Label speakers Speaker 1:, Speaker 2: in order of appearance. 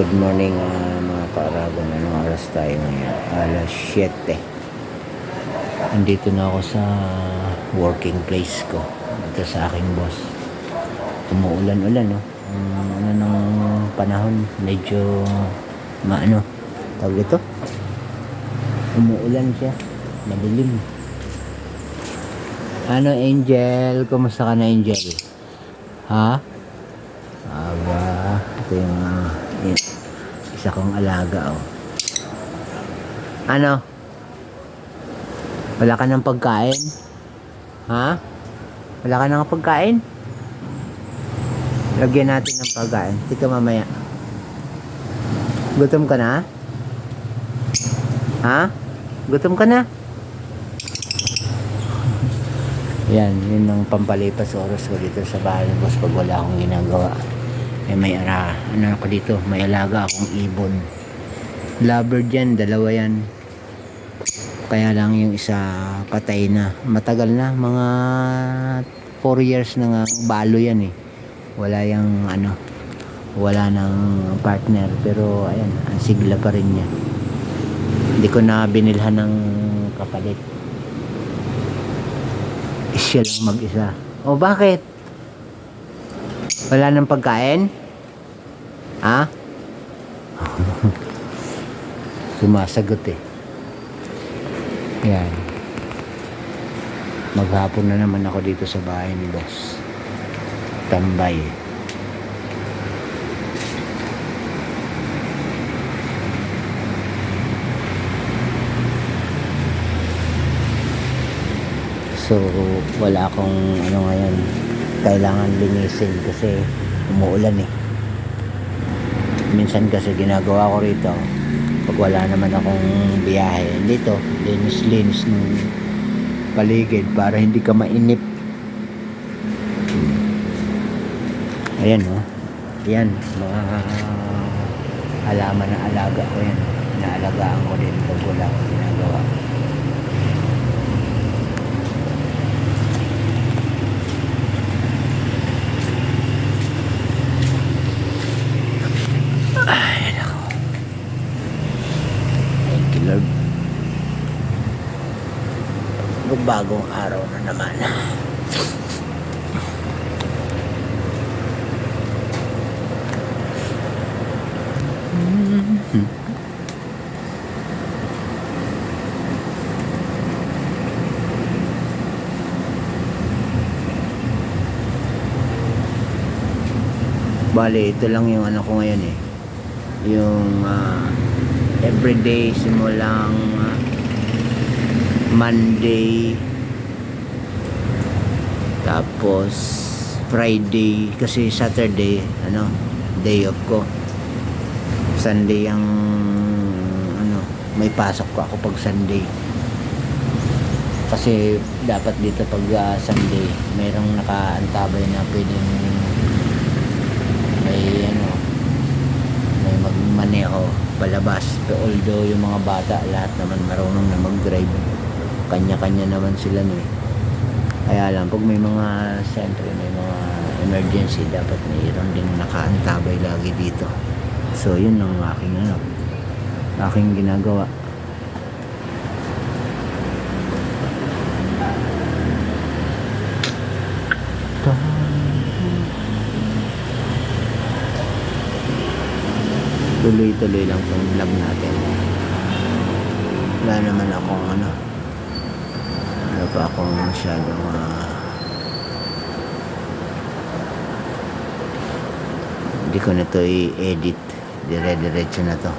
Speaker 1: Good morning mga kaaragon. Anong oras tayo ngayon? Alas 7. Andito na ako sa working place ko. Ito sa aking boss. Umuulan-ulan, no? Ano ng panahon, medyo tawag ito? Umuulan siya. Madilim. Ano, Angel? Kumusta ka na, Angel? Ha? Aba, ito yung isa kong alaga, oh. Ano? Wala ka ng pagkain? Ha? Wala ka ng pagkain? Lagyan natin ng pagkain. Tika mamaya. Gutom ka na? Ha? Gutom ka na? Yan, yun ang pampalipas oras ko dito sa bahay ng boss pag wala akong ginagawa. May ano ako dito, may alaga akong ibon. Lovebird yan, dalawa yan. Kaya lang yung isa patay na. Matagal na, mga 4 years na nga, balo yan eh. Wala yung wala nang partner. Pero ayan, ang sigla pa rin niya. Hindi ko na binilhan ng kapalit. Siya lang mag-isa. O bakit? Wala nang pagkain? Ha? Sumasagot eh. Yan. Maghapon na naman ako dito sa bahay ni boss. Tambay eh. So, wala akong ngayon. Kailangan linisin kasi umuulan eh. Minsan kasi ginagawa ko rito pag wala naman akong biyahe dito, linis ng paligid para hindi ka mainip. Ayan, oh. Yan, mga halaman na alaga ko yan. Inaalagaan ko din pag wala akong ginagawa. Lord, magbagong araw na naman. Bale, ito lang yung ko ngayon eh. Yung everyday simulang Monday, tapos Friday, kasi Saturday day off ko. Sunday ang may pasok ko ako pag Sunday, kasi dapat dito pag Sunday mayroong nakaantabay na pwedeng may magmaneho palabas. Although yung mga bata lahat naman marunong na mag-drive, kanya-kanya naman sila eh. Kaya lang pag may mga siyempre may mga emergency, dapat mayroon ding nakaantabay lagi dito. So yun ang aking ginagawa. Tuloy-tuloy lang itong vlog natin. Wala naman akong pa akong masyadong hindi ko na ito i-edit. Dire-diretso na to.